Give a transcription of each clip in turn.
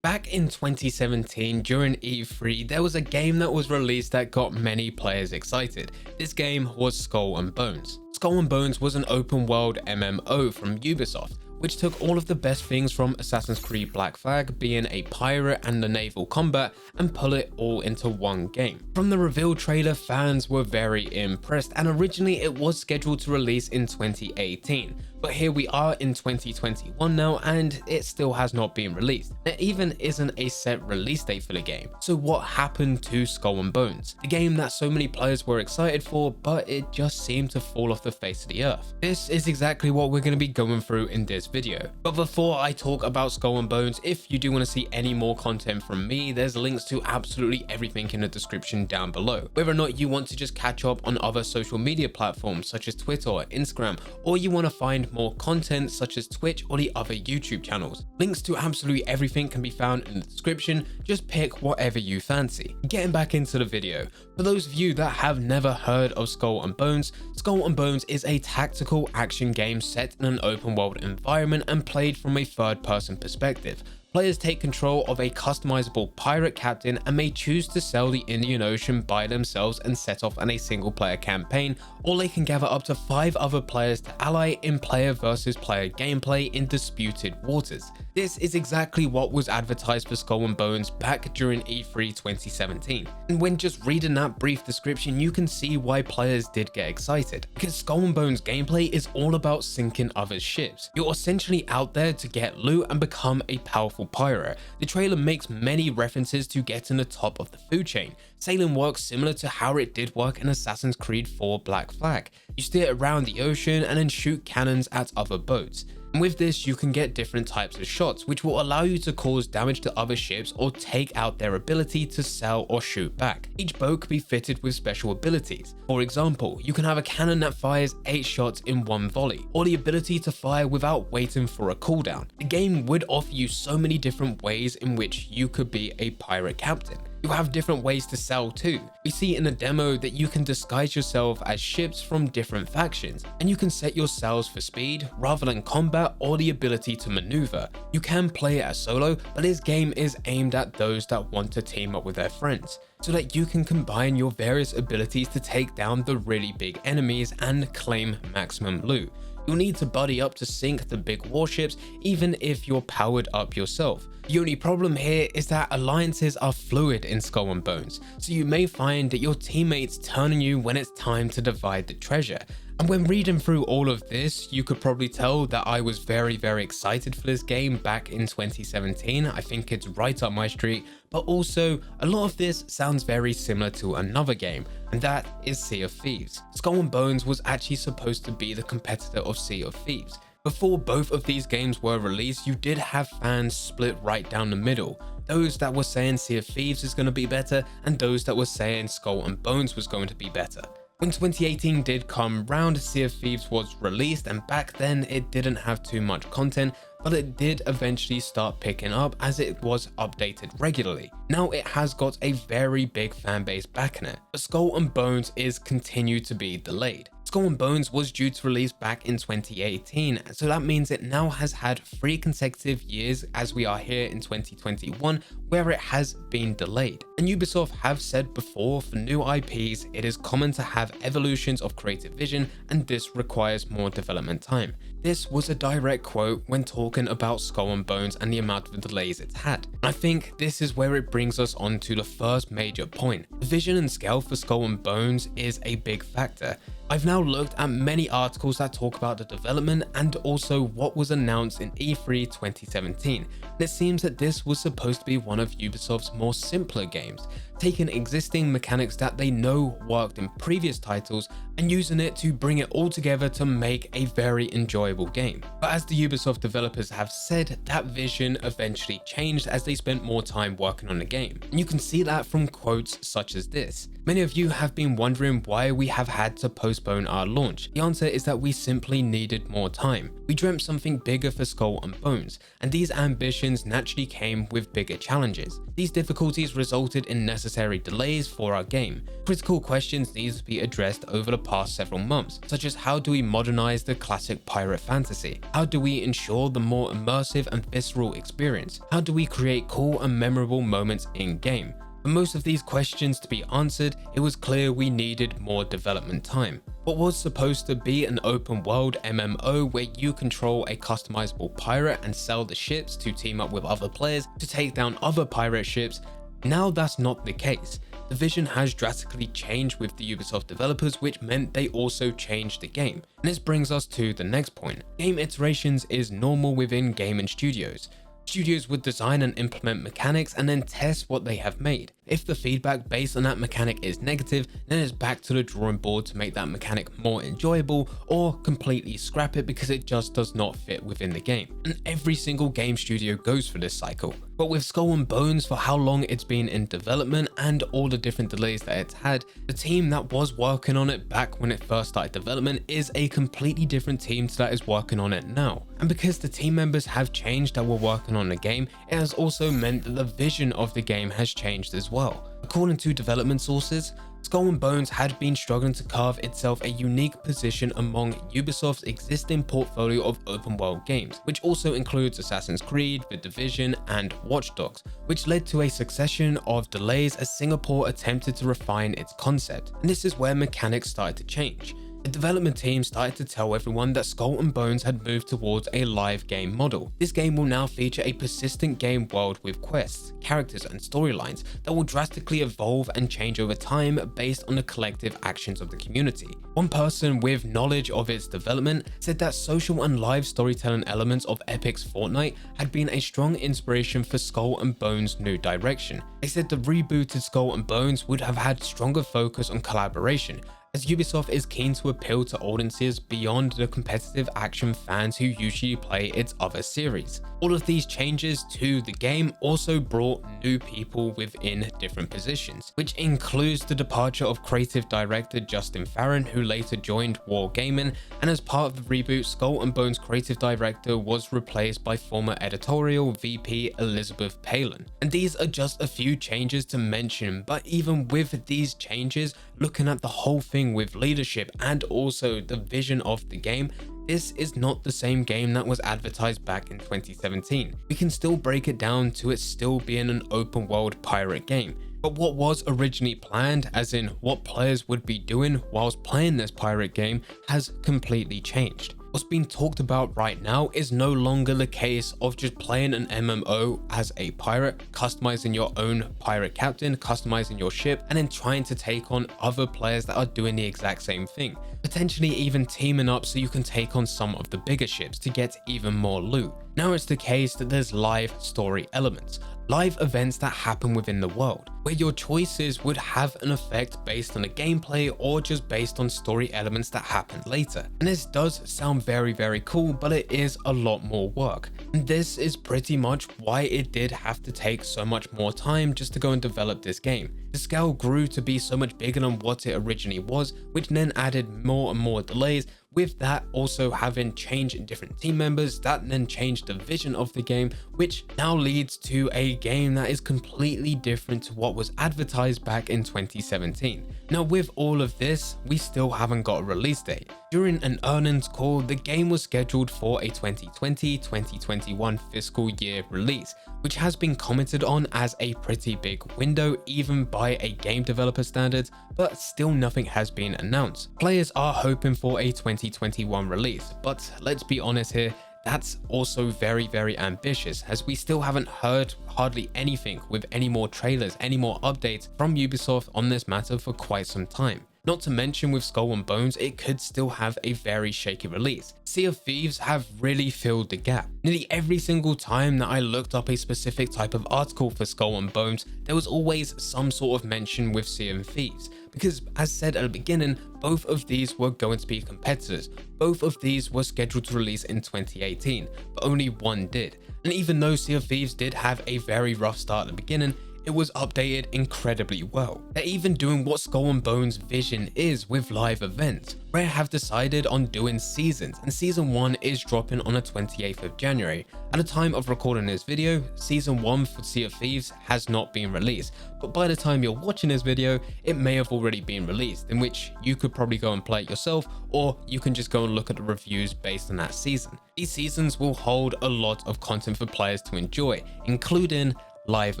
Back in 2017 during E3, there was a game that was released that got many players excited. This game was Skull and Bones. Skull and Bones was an open world MMO from Ubisoft, which took all of the best things from Assassin's Creed Blag Flag, being a pirate and the naval combat, and pull it all into one game. From the reveal trailer, fans were very impressed, and originally it was scheduled to release in 2018. But here we are in 2021 now, and it still has not been released. There even isn't a set release date for the game. So what happened to Skull and Bones? The game that so many players were excited for, but it just seemed to fall off the face of the earth. This is exactly what we're going to be going through in this video. But before I talk about Skull and Bones, if you do want to see any more content from me, there's links to absolutely everything in the description down below. Whether or not you want to just catch up on other social media platforms such as Twitter or Instagram, or you want to find more content such as Twitch or the other YouTube channels. Links to absolutely everything can be found in the description, just pick whatever you fancy. Getting back into the video, for those of you that have never heard of Skull and Bones is a tactical action game set in an open world environment and played from a third-person perspective. Players take control of a customizable pirate captain and may choose to sail the Indian Ocean by themselves and set off on a single player campaign, or they can gather up to 5 other players to ally in player versus player gameplay in disputed waters. This is exactly what was advertised for Skull and Bones back during E3 2017. And when just reading that brief description, you can see why players did get excited. Because Skull and Bones gameplay is all about sinking other ships. You're essentially out there to get loot and become a powerful pirate. The trailer makes many references to getting the top of the food chain. Sailing works similar to how it did work in Assassin's Creed 4 Blag Flag. You steer around the ocean and then shoot cannons at other boats. And with this, you can get different types of shots, which will allow you to cause damage to other ships or take out their ability to sail or shoot back. Each boat could be fitted with special abilities. For example, you can have a cannon that fires 8 shots in one volley, or the ability to fire without waiting for a cooldown. The game would offer you so many different ways in which you could be a pirate captain. You have different ways to sail too. We see in the demo that you can disguise yourself as ships from different factions, and you can set your sails for speed rather than combat or the ability to maneuver. You can play it as solo, but this game is aimed at those that want to team up with their friends, so that you can combine your various abilities to take down the really big enemies and claim maximum loot. You'll need to buddy up to sink the big warships even if you're powered up yourself. The only problem here is that alliances are fluid in Skull and Bones, so you may find that your teammates turn on you when it's time to divide the treasure. And when reading through all of this, you could probably tell that I was very excited for this game back in 2017. I think it's right up my street, but also a lot of this sounds very similar to another game, and that is Sea of Thieves. Skull and Bones was actually supposed to be the competitor of Sea of Thieves. Before both of these games were released, you did have fans split right down the middle. Those that were saying Sea of Thieves is going to be better, and those that were saying Skull and Bones was going to be better. When 2018 did come round, Sea of Thieves was released, and back then it didn't have too much content, but it did eventually start picking up as it was updated regularly. Now it has got a very big fan base backing it, but Skull and Bones is continued to be delayed. Skull and Bones was due to release back in 2018, so that means it now has had 3 consecutive years as we are here in 2021 where it has been delayed. And Ubisoft have said before, for new IPs, it is common to have evolutions of creative vision, and this requires more development time. This was a direct quote when talking about Skull and Bones and the amount of delays it's had. And I think this is where it brings us on to the first major point. The vision and scale for Skull and Bones is a big factor. I've now looked at many articles that talk about the development and also what was announced in E3 2017. And it seems that this was supposed to be one of Ubisoft's more simpler games, taking existing mechanics that they know worked in previous titles and using it to bring it all together to make a very enjoyable game. But as the Ubisoft developers have said, that vision eventually changed as they spent more time working on the game. And you can see that from quotes such as this. Many of you have been wondering why we have had to postpone our launch. The answer is that we simply needed more time. We dreamt something bigger for Skull and Bones, and these ambitions naturally came with bigger challenges. These difficulties resulted in necessary delays for our game. Critical questions need to be addressed over the past several months, such as how do we modernize the classic pirate fantasy? How do we ensure the more immersive and visceral experience? How do we create cool and memorable moments in-game? For most of these questions to be answered, it was clear we needed more development time. What was supposed to be an open world MMO where you control a customizable pirate and sell the ships to team up with other players to take down other pirate ships, now that's not the case. The vision has drastically changed with the Ubisoft developers, which meant they also changed the game. And this brings us to the next point. Game iterations is normal within gaming studios. Studios would design and implement mechanics and then test what they have made. If the feedback based on that mechanic is negative, then it's back to the drawing board to make that mechanic more enjoyable or completely scrap it because it just does not fit within the game. And every single game studio goes for this cycle. But with Skull and Bones, for how long it's been in development and all the different delays that it's had, the team that was working on it back when it first started development is a completely different team that is working on it now. And because the team members have changed that were working on the game, it has also meant that the vision of the game has changed as well. According to development sources, Skull and Bones had been struggling to carve itself a unique position among Ubisoft's existing portfolio of open world games, which also includes Assassin's Creed, The Division, and Watch Dogs, which led to a succession of delays as Singapore attempted to refine its concept. And this is where mechanics started to change. The development team started to tell everyone that Skull and Bones had moved towards a live game model. This game will now feature a persistent game world with quests, characters, and storylines that will drastically evolve and change over time based on the collective actions of the community. One person with knowledge of its development said that social and live storytelling elements of Epic's Fortnite had been a strong inspiration for Skull and Bones' new direction. They said the rebooted Skull and Bones would have had stronger focus on collaboration, as Ubisoft is keen to appeal to audiences beyond the competitive action fans who usually play its other series. All of these changes to the game also brought new people within different positions, which includes the departure of creative director Justin Farron, who later joined Wargaming, and as part of the reboot, Skull and Bones creative director was replaced by former editorial VP Elizabeth Palin. And these are just a few changes to mention, but even with these changes, looking at the whole thing with leadership and also the vision of the game, this is not the same game that was advertised back in 2017. We can still break it down to it still being an open world pirate game. But what was originally planned, as in what players would be doing whilst playing this pirate game, has completely changed. What's being talked about right now is no longer the case of just playing an MMO as a pirate, customizing your own pirate captain, customizing your ship, and then trying to take on other players that are doing the exact same thing. Potentially even teaming up so you can take on some of the bigger ships to get even more loot. Now it's the case that there's live story elements, live events that happen within the world, where your choices would have an effect based on the gameplay or just based on story elements that happen later. And this does sound very cool, but it is a lot more work. And this is pretty much why it did have to take so much more time just to go and develop this game. The scale grew to be so much bigger than what it originally was, which then added more and more delays, with that also having change in different team members that then changed the vision of the game, which now leads to a game that is completely different to what was advertised back in 2017. Now with all of this, we still haven't got a release date. During an earnings call, the game was scheduled for a 2020-2021 fiscal year release, which has been commented on as a pretty big window even by a game developer standards, but still nothing has been announced. Players are hoping for a 2021 release, but let's be honest here, that's also very ambitious, as we still haven't heard hardly anything with any more trailers, any more updates from Ubisoft on this matter for quite some time. Not to mention with Skull and Bones, it could still have a very shaky release. Sea of Thieves have really filled the gap. Nearly every single time that I looked up a specific type of article for Skull and Bones, there was always some sort of mention with Sea of Thieves. Because as said at the beginning, both of these were going to be competitors. Both of these were scheduled to release in 2018, but only one did. And even though Sea of Thieves did have a very rough start at the beginning, it was updated incredibly well. They're even doing what Skull and Bones' vision is with live events. Rare have decided on doing seasons, and season 1 is dropping on the 28th of January. At the time of recording this video, season 1 for Sea of Thieves has not been released, but by the time you're watching this video, it may have already been released, in which you could probably go and play it yourself, or you can just go and look at the reviews based on that season. These seasons will hold a lot of content for players to enjoy, including live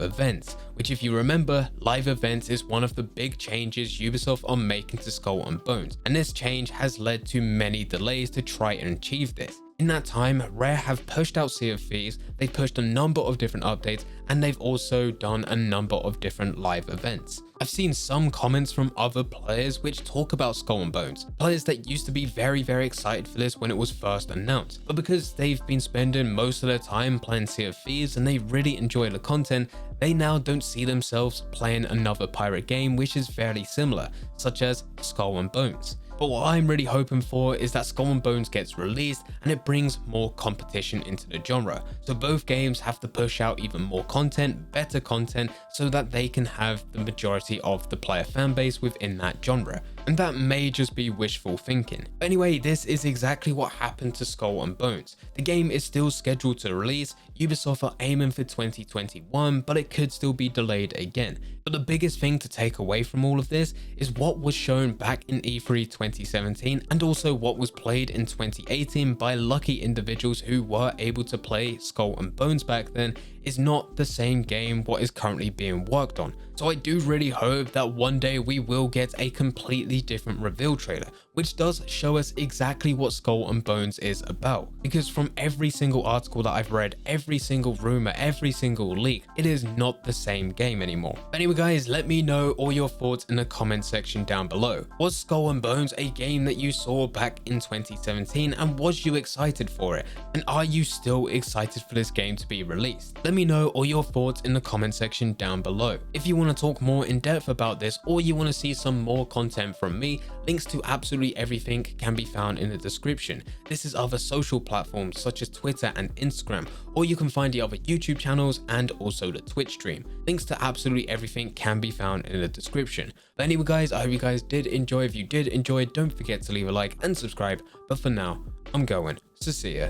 events, which, if you remember, live events is one of the big changes Ubisoft are making to Skull and Bones, and this change has led to many delays to try and achieve this. In that time, Rare have pushed out Sea of Thieves, they've pushed a number of different updates, and they've also done a number of different live events. I've seen some comments from other players which talk about Skull and Bones, players that used to be very excited for this when it was first announced, but because they've been spending most of their time playing Sea of Thieves and they really enjoy the content, they now don't see themselves playing another pirate game which is fairly similar, such as Skull and Bones. But what I'm really hoping for is that Skull and Bones gets released and it brings more competition into the genre. So both games have to push out even more content, better content, so that they can have the majority of the player fan base within that genre. And that may just be wishful thinking. But anyway, this is exactly what happened to Skull and Bones. The game is still scheduled to release. Ubisoft are aiming for 2021, but it could still be delayed again. But the biggest thing to take away from all of this is what was shown back in E3 2017 and also what was played in 2018 by lucky individuals who were able to play Skull and Bones back then is not the same game what is currently being worked on. So I do really hope that one day we will get a completely different reveal trailer, which does show us exactly what Skull and Bones is about. Because from every single article that I've read, every single rumor, every single leak, it is not the same game anymore. Anyway guys, let me know all your thoughts in the comment section down below. Was Skull and Bones a game that you saw back in 2017 and was you excited for it? And are you still excited for this game to be released? Let me know all your thoughts in the comment section down below. If you want to talk more in depth about this, or you want to see some more content from me, links to absolutely everything can be found in the description. This is other social platforms such as Twitter and Instagram, or you can find the other YouTube channels and also the Twitch stream. Links to absolutely everything can be found in the description. But anyway guys, I hope you guys did enjoy. If you did enjoy, don't forget to leave a like and subscribe. But for now, I'm going. So see ya.